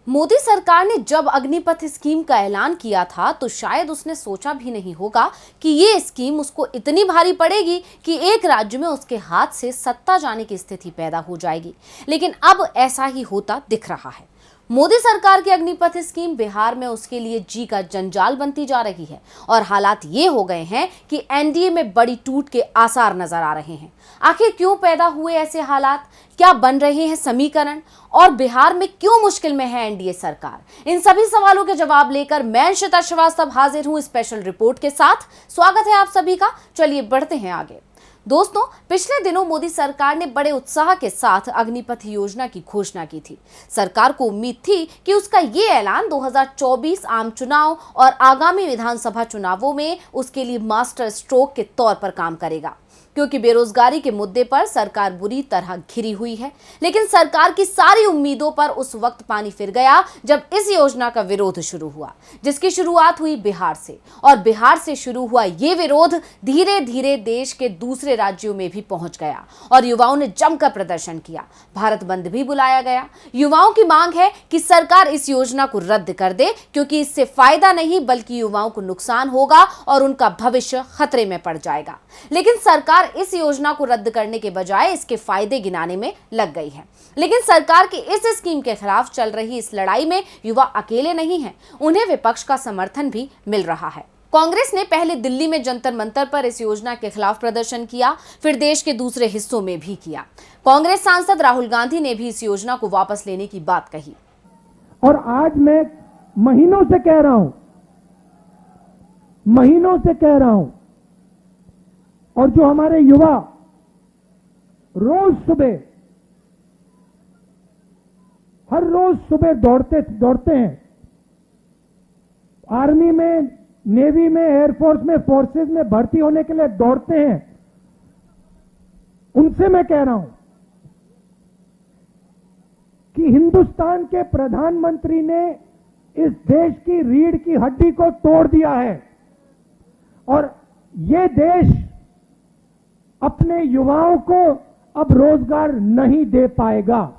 मोदी सरकार ने जब अग्निपथ स्कीम का ऐलान किया था तो शायद उसने सोचा भी नहीं होगा कि ये स्कीम उसको इतनी भारी पड़ेगी कि एक राज्य में उसके हाथ से सत्ता जाने की स्थिति पैदा हो जाएगी। लेकिन अब ऐसा ही होता दिख रहा है। मोदी सरकार की अग्निपथ स्कीम बिहार में उसके लिए जी का जंजाल बनती जा रही है और हालात ये हो गए हैं कि एनडीए में बड़ी टूट के आसार नजर आ रहे हैं। आखिर क्यों पैदा हुए ऐसे हालात, क्या बन रहे हैं समीकरण और बिहार में क्यों मुश्किल में है एनडीए सरकार, इन सभी सवालों के जवाब लेकर मैं अंशिता श्रीवास्तव हाजिर हूं स्पेशल रिपोर्ट के साथ। स्वागत है आप सभी का। चलिए बढ़ते हैं आगे। दोस्तों, पिछले दिनों मोदी सरकार ने बड़े उत्साह के साथ अग्निपथ योजना की घोषणा की थी। सरकार को उम्मीद थी कि उसका ये ऐलान 2024 आम चुनाव और आगामी विधानसभा चुनावों में उसके लिए मास्टर स्ट्रोक के तौर पर काम करेगा, क्योंकि बेरोजगारी के मुद्दे पर सरकार बुरी तरह घिरी हुई है। लेकिन सरकार की सारी उम्मीदों पर उस वक्त पानी फिर गया जब इस योजना का विरोध शुरू हुआ, जिसकी शुरुआत हुई बिहार से। और बिहार से शुरू हुआ ये विरोध धीरे धीरे देश के दूसरे राज्यों में भी पहुंच गया और युवाओं ने जमकर प्रदर्शन किया। भारत बंद भी बुलाया गया। युवाओं की मांग है कि सरकार इस योजना को रद्द कर दे, क्योंकि इससे फायदा नहीं बल्कि युवाओं को नुकसान होगा और उनका भविष्य खतरे में पड़ जाएगा। लेकिन सरकार इस योजना को रद्द करने के बजाय इसके फायदे गिनाने में लग गई है। लेकिन सरकार की इस स्कीम के खिलाफ चल रही इस लड़ाई में युवा अकेले नहीं हैं, उन्हें विपक्ष का समर्थन भी मिल रहा है। कांग्रेस ने पहले दिल्ली में जंतर मंतर पर इस योजना के खिलाफ प्रदर्शन किया, फिर देश के दूसरे हिस्सों में भी किया। कांग्रेस सांसद राहुल गांधी ने भी इस योजना को वापस लेने की बात कही। और आज मैं महीनों से कह रहा हूं, और जो हमारे युवा हर रोज सुबह दौड़ते हैं, आर्मी में, नेवी में, एयरफोर्स में, फोर्सेस में भर्ती होने के लिए दौड़ते हैं, उनसे मैं कह रहा हूं कि हिंदुस्तान के प्रधानमंत्री ने इस देश की रीढ़ की हड्डी को तोड़ दिया है और ये देश अपने युवाओं को अब रोजगार नहीं दे पाएगा।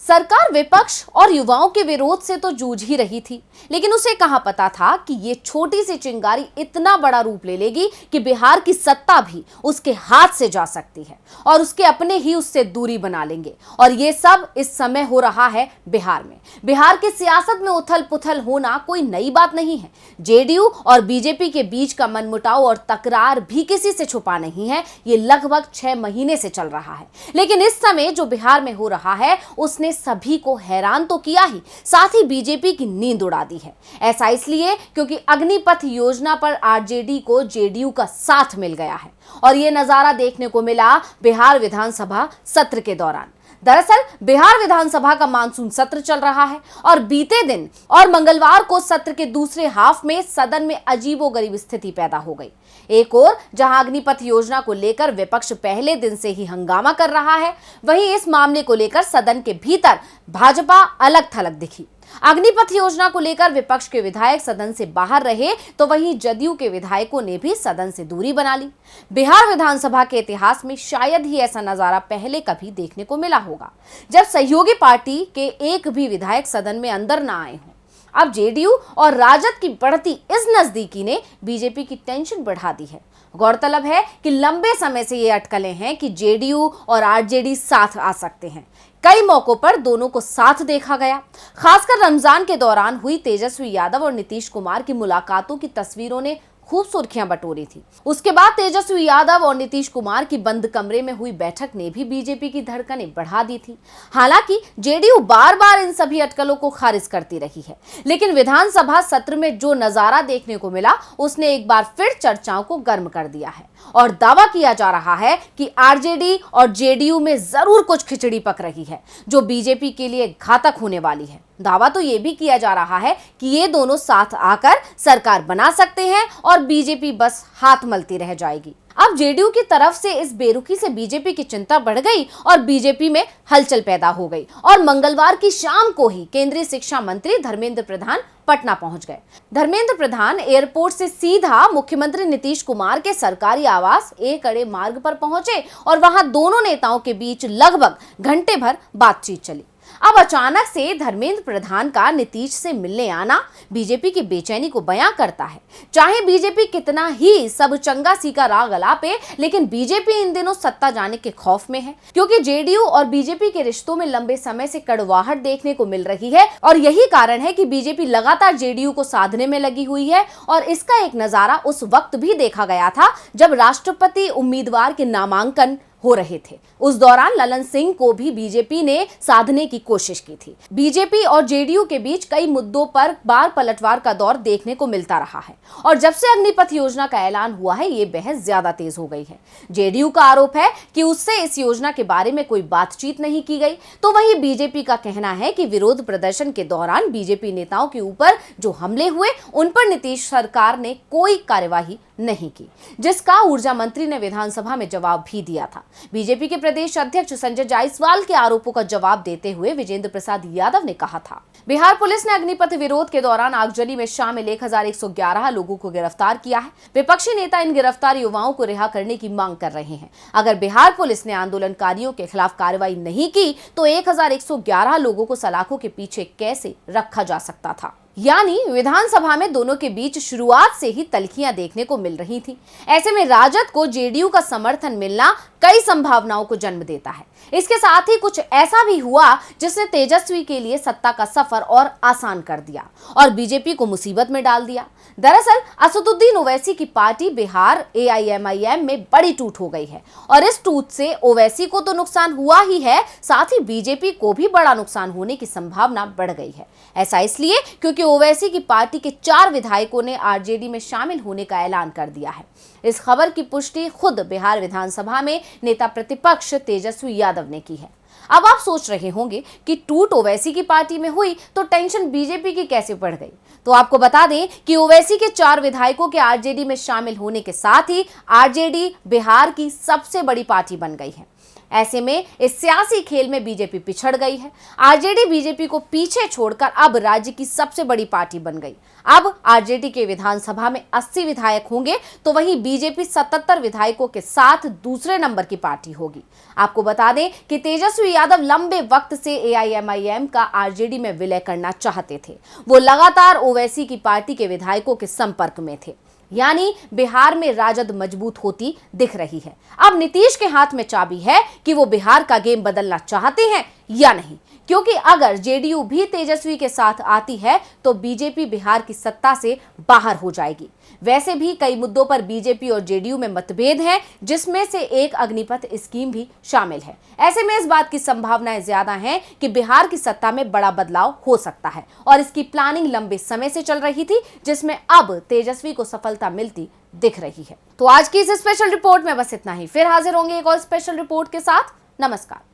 सरकार विपक्ष और युवाओं के विरोध से तो जूझ ही रही थी, लेकिन उसे कहां पता था कि ये छोटी सी चिंगारी इतना बड़ा रूप ले लेगी कि बिहार की सत्ता भी उसके हाथ से जा सकती है और उसके अपने ही उससे दूरी बना लेंगे। और ये सब इस समय हो रहा है बिहार में। बिहार की सियासत में उथल पुथल होना कोई नई बात नहीं है। जेडीयू और बीजेपी के बीच का मनमुटाव और तकरार भी किसी से छुपा नहीं है। ये लगभग 6 महीने से चल रहा है। लेकिन इस समय जो बिहार में हो रहा है उसने सभी को हैरान तो किया ही, साथ ही बीजेपी की नींद उड़ा दी है। ऐसा इसलिए क्योंकि अग्निपथ योजना पर आरजेडी को जेडीयू का साथ मिल गया है और यह नजारा देखने को मिला बिहार विधानसभा सत्र के दौरान। दरअसल बिहार विधानसभा का मानसून सत्र चल रहा है और बीते दिन और मंगलवार को सत्र के दूसरे हाफ में सदन में अजीबोगरीब स्थिति पैदा हो गई। एक ओर जहां अग्निपथ योजना को लेकर विपक्ष पहले दिन से ही हंगामा कर रहा है, वहीं इस मामले को लेकर सदन के भीतर भाजपा अलग थलग दिखी। अग्निपथ योजना को लेकर विपक्ष के विधायक सदन से बाहर रहे तो वहीं जदयू के विधायकों ने भी सदन से दूरी बना ली। बिहार विधानसभा के इतिहास में शायद ही ऐसा नजारा पहले कभी देखने को मिला होगा, जब सहयोगी पार्टी के एक भी विधायक सदन में अंदर न आए हों। अब जेडीयू और राजद की बढ़ती इस नजदीकी ने बीजेपी की टेंशन बढ़ा दी है। गौरतलब है कि लंबे समय से ये अटकलें हैं कि जेडीयू और आरजेडी साथ आ सकते हैं। कई मौकों पर दोनों को साथ देखा गया। खासकर रमजान के दौरान हुई तेजस्वी यादव और नीतीश कुमार की मुलाकातों की तस्वीरों ने खूब सुर्खियां बटोरी थी। उसके बाद तेजस्वी यादव और नीतीश कुमार की बंद कमरे में हुई बैठक ने भी बीजेपी की धड़कनें बढ़ा दी थी। हालांकि जेडीयू बार बार इन सभी अटकलों को खारिज करती रही है, लेकिन विधानसभा सत्र में जो नजारा देखने को मिला उसने एक बार फिर चर्चाओं को गर्म कर दिया है और दावा किया जा रहा है कि आरजेडी और जेडीयू में जरूर कुछ खिचड़ी पक रही है जो बीजेपी के लिए घातक होने वाली है। दावा तो यह भी किया जा रहा है कि ये दोनों साथ आकर सरकार बना सकते हैं और बीजेपी बस हाथ मलती रह जाएगी। अब जेडीयू की तरफ से इस बेरुखी से बीजेपी की चिंता बढ़ गई और बीजेपी में हलचल पैदा हो गई और मंगलवार की शाम को ही केंद्रीय शिक्षा मंत्री धर्मेंद्र प्रधान पटना पहुंच गए। धर्मेंद्र प्रधान एयरपोर्ट से सीधा मुख्यमंत्री नीतीश कुमार के सरकारी आवास एक अड़े मार्ग पर पहुंचे और वहां दोनों नेताओं के बीच लगभग घंटे भर बातचीत चली। अब अचानक से धर्मेंद्र प्रधान का नीतीश से मिलने आना बीजेपी की बेचैनी को बयां करता है। चाहे बीजेपी कितना ही सब चंगा सी का राग अलापे, लेकिन बीजेपी इन दिनों सत्ता जाने के खौफ में है, क्योंकि जेडीयू और बीजेपी के रिश्तों में लंबे समय से कड़वाहट देखने को मिल रही है। और यही कारण है कि बीजेपी लगातार जेडीयू को साधने में लगी हुई है। और इसका एक नजारा उस वक्त भी देखा गया था जब राष्ट्रपति उम्मीदवार के नामांकन हो रहे थे। उस दौरान ललन सिंह को भी बीजेपी ने साधने की कोशिश की थी। बीजेपी और जेडीयू के बीच कई मुद्दों पर बार पलटवार का दौर देखने को मिलता रहा है और जब से अग्निपथ योजना का ऐलान हुआ है, ये बहस ज्यादा तेज हो गई है। जेडीयू का आरोप है कि उससे इस योजना के बारे में कोई बातचीत नहीं की गई, तो वहीं बीजेपी का कहना है कि विरोध प्रदर्शन के दौरान बीजेपी नेताओं के ऊपर जो हमले हुए, उन पर नीतीश सरकार ने कोई कार्यवाही नहीं की, जिसका ऊर्जा मंत्री ने विधानसभा में जवाब भी दिया था। बीजेपी के प्रदेश अध्यक्ष संजय जायसवाल के आरोपों का जवाब देते हुए विजेंद्र प्रसाद यादव ने कहा था, बिहार पुलिस ने अग्निपथ विरोध के दौरान आगजनी में शामिल 1111 लोगों को गिरफ्तार किया है। विपक्षी नेता इन गिरफ्तार युवाओं को रिहा करने की मांग कर रहे हैं। अगर बिहार पुलिस ने आंदोलनकारियों के खिलाफ कार्रवाई नहीं की तो 1111 लोगों को सलाखों के पीछे कैसे रखा जा सकता था। यानी विधानसभा में दोनों के बीच शुरुआत से ही तल्खियां देखने को मिल रही थी। ऐसे में राजद को जेडीयू का समर्थन मिलना कई संभावनाओं को जन्म देता है। इसके साथ ही कुछ ऐसा भी हुआ जिसने तेजस्वी के लिए सत्ता का सफर और आसान कर दिया और बीजेपी को मुसीबत में डाल दिया। दरअसल असदुद्दीन ओवैसी की पार्टी बिहार एआईएमआईएम में बड़ी टूट हो गई है और इस टूट से ओवैसी को तो नुकसान हुआ ही है, साथ ही बीजेपी को भी बड़ा नुकसान होने की संभावना बढ़ गई है। ऐसा इसलिए क्योंकि ओवैसी की पार्टी के 4 विधायकों ने आरजेडी में शामिल होने का ऐलान कर दिया है। इस खबर की पुष्टि खुद बिहार विधानसभा में नेता प्रतिपक्ष तेजस्वी यादव ने की है। अब आप सोच रहे होंगे कि टूट ओवैसी की पार्टी में हुई तो टेंशन बीजेपी की कैसे बढ़ गई। तो आपको बता दें कि ओवैसी के 4 विधायकों के आरजेडी में शामिल होने के साथ ही आरजेडी बिहार की सबसे बड़ी पार्टी बन गई है। ऐसे में इस सियासी खेल में बीजेपी पिछड़ गई है। आरजेडी बीजेपी को पीछे छोड़कर अब राज्य की सबसे बड़ी पार्टी बन गई। अब आरजेडी के विधानसभा में 80 विधायक होंगे तो वहीं बीजेपी 77 विधायकों के साथ दूसरे नंबर की पार्टी होगी। आपको बता दें कि तेजस्वी यादव लंबे वक्त से एआईएमआईएम का आरजेडी में विलय करना चाहते थे। वो लगातार ओवैसी की पार्टी के विधायकों के संपर्क में थे। यानी बिहार में राजद मजबूत होती दिख रही है। अब नीतीश के हाथ में चाबी है कि वो बिहार का गेम बदलना चाहते हैं या नहीं, क्योंकि अगर जेडीयू भी तेजस्वी के साथ आती है तो बीजेपी बिहार की सत्ता से बाहर हो जाएगी। वैसे भी कई मुद्दों पर बीजेपी और जेडीयू में मतभेद हैं, जिसमें से एक अग्निपथ स्कीम भी शामिल है। ऐसे में इस बात की संभावनाएं ज्यादा हैं कि बिहार की सत्ता में बड़ा बदलाव हो सकता है और इसकी प्लानिंग लंबे समय से चल रही थी, जिसमें अब तेजस्वी को सफलता मिलती दिख रही है। तो आज की इस स्पेशल रिपोर्ट में बस इतना ही। फिर हाजिर होंगे एक और स्पेशल रिपोर्ट के साथ। नमस्कार।